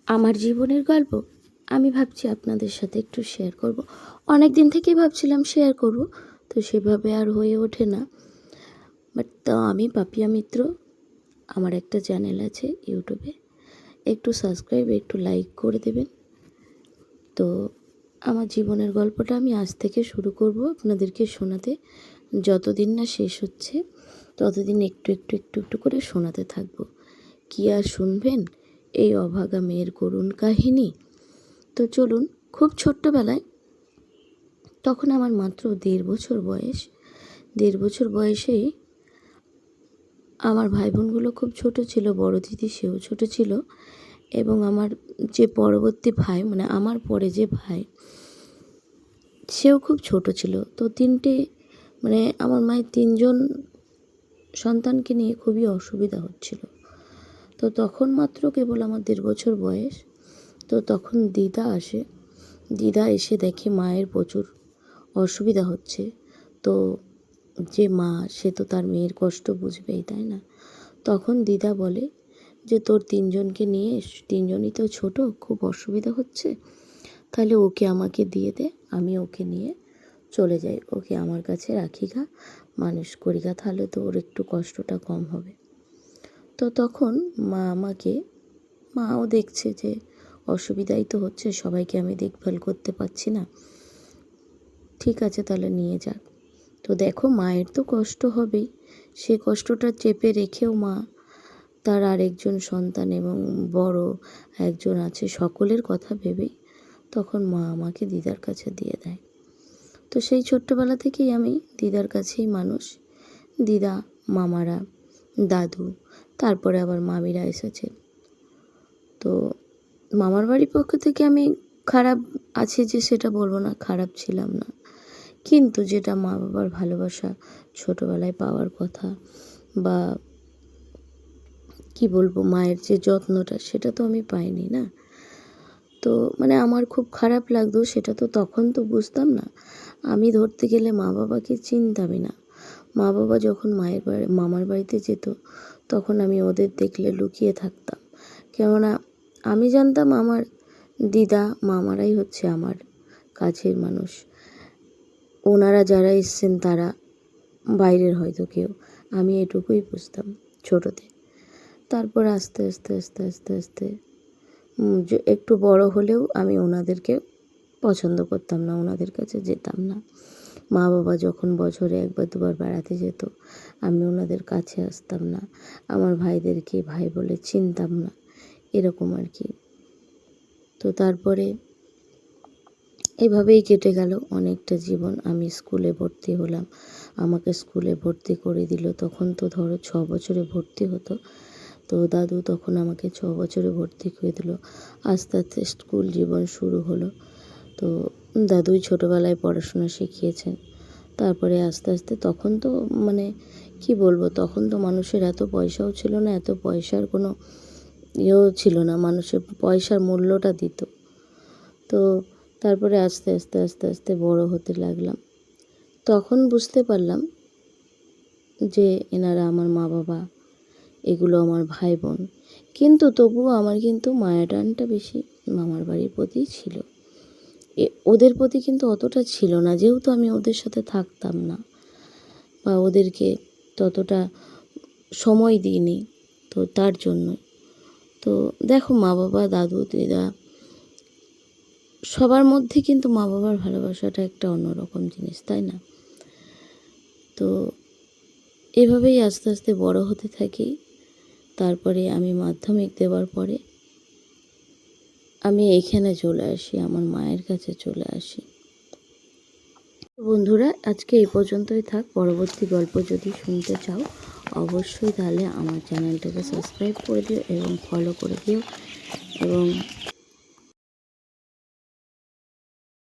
আমার জীবনের গল্প আমি ভাবছি আপনাদের সাথে একটু শেয়ার করব। অনেক দিন থেকেই ভাবছিলাম শেয়ার করব, তো সেভাবে আর হয়ে ওঠে না। বাট তো আমি পাপিয়া মিত্র, আমার একটা চ্যানেল আছে ইউটিউবে, একটু সাবস্ক্রাইব একটু লাইক করে দেবেন। তো আমার জীবনের গল্পটা আমি আজ থেকে শুরু করব আপনাদেরকে শোনাতে। যতদিন না শেষ হচ্ছে ততদিন একটু একটু একটু একটু করে শোনাতে থাকবো। কি আর শুনবেন এই অভাগা মেয়ের করুণ কাহিনী। তো চলুন। খুব ছোট্টবেলায়, তখন আমার মাত্র 1.5 বছর বয়স। 1.5 বছর বয়সেই আমার ভাই বোনগুলো খুব ছোট ছিল, বড় দিদি সেও ছোট ছিল, এবং আমার যে পরবর্তী ভাই, মানে আমার পরে যে ভাই, সেও খুব ছোট ছিল। তো আমার মায়ের 3জন সন্তানকে নিয়ে খুবই অসুবিধা হচ্ছিল। তো তখন মাত্র কেবল আমার 1.5 বছর বয়স। তো তখন দিদা এসে দেখে মায়ের প্রচুর অসুবিধা হচ্ছে। তো যে মা, সে তো তার মেয়ের কষ্ট বুঝবেই, তাই না? তখন দিদা বলে যে তোর 3জনকে নিয়ে, 3জনই তো ছোট, খুব অসুবিধা হচ্ছে, তাহলে ওকে আমাকে দিয়ে দে, আমি ওকে নিয়ে চলে যাই, ওকে আমার কাছে রাখি গা, মানুষ করি গা, তাহলে তো ওর একটু কষ্টটা কম হবে। তো তখন মাও দেখছে যে অসুবিধাই তো হচ্ছে, সবাইকে আমি দেখভাল করতে পারছি না, ঠিক আছে তাহলে নিয়ে যাক। তো দেখো, মায়ের তো কষ্ট হবেই, সে কষ্টটা চেপে রেখেও মা তার আরেকজন সন্তান এবং বড় একজন আছে, সকলের কথা ভেবেই তখন মা আমাকে দিদার কাছে দিয়ে দেয়। তো সেই ছোট্টবেলা থেকেই আমি দিদার কাছেই মানুষ। দিদা, মামারা, দাদু, তারপরে আবার মামিরা এসেছেন। তো মামার বাড়ির পক্ষ থেকে আমি খারাপ আছি যে সেটা বলবো না, খারাপ ছিলাম না, কিন্তু যেটা মা বাবার ভালোবাসা ছোটোবেলায় পাওয়ার কথা, বা কি বলবো, মায়ের যে যত্নটা, সেটা তো আমি পাইনি না। তো আমার খুব খারাপ লাগতো, সেটা তো তখন তো বুঝতাম না। আমি ধরতে গেলে মা বাবাকে চিনতামই না। মা বাবা যখন মামার বাড়িতে যেত, তখন আমি ওদের দেখলে লুকিয়ে থাকতাম। কেননা আমি জানতাম আমার দিদা, মামারাই হচ্ছে আমার কাছের মানুষ। ওনারা যারা এসছেন তারা বাইরের হয়তো কেউ, আমি এটুকুই বুঝতাম ছোটোতে। তারপর আস্তে আস্তে আস্তে আস্তে আস্তে যে একটু বড় হলেও আমি ওনাদেরকে পছন্দ করতাম না, ওনাদের কাছে যেতাম না। মা বাবা যখন বছরে 1-2বার বেড়াতে যেত, আমি ওনাদের কাছে আসতাম না। আমার ভাইদেরকে ভাই বলে চিনতাম না, এরকম আর কি। তো তারপরে এভাবেই কেটে গেল অনেকটা জীবন। আমি স্কুলে ভর্তি হলাম, আমাকে স্কুলে ভর্তি করে দিল। তখন তো ধরো 6 বছরে ভর্তি হতো, তো দাদু তখন আমাকে 6 বছরে ভর্তি করে দিল। আস্তে আস্তে স্কুল জীবন শুরু হলো। তো দাদুই ছোটোবেলায় পড়াশোনা শিখিয়েছেন। তারপরে আস্তে আস্তে তখন তো কি বলবো, তখন তো মানুষের এত পয়সাও ছিল না, এত পয়সার কোনো ইয়েও ছিল না, মানুষের পয়সার মূল্যটা দিত। তো তারপরে আস্তে আস্তে আস্তে আস্তে বড় হতে লাগলাম। তখন বুঝতে পারলাম যে এনারা আমার মা বাবা, এগুলো আমার ভাই বোন। কিন্তু তবুও আমার কিন্তু মায়া টানটা বেশি মামার বাড়ির প্রতিই ছিল। ওদের প্রতি কিন্তু অতটা ছিল না, যেহেতু আমি ওদের সাথে থাকতাম না বা ওদেরকে ততটা সময় দিইনি, তো তার জন্য। তো দেখো, মা বাবা, দাদু, দিদা, সবার মধ্যে কিন্তু মা বাবার ভালোবাসাটা একটা অন্যরকম জিনিস, তাই না? তো এভাবেই আস্তে আস্তে বড় হতে থাকি। তারপরে আমি মাধ্যমিক দেওয়ার পরে আমি এখানে চলে আসি, আমার মায়ের কাছে চলে আসি। বন্ধুরা, আজকে এই পর্যন্তই থাক। পরবর্তী গল্প যদি শুনতে চাও, অবশ্যই তাহলে আমার চ্যানেলটাকে সাবস্ক্রাইব করে দিও এবং ফলো করে দিও, এবং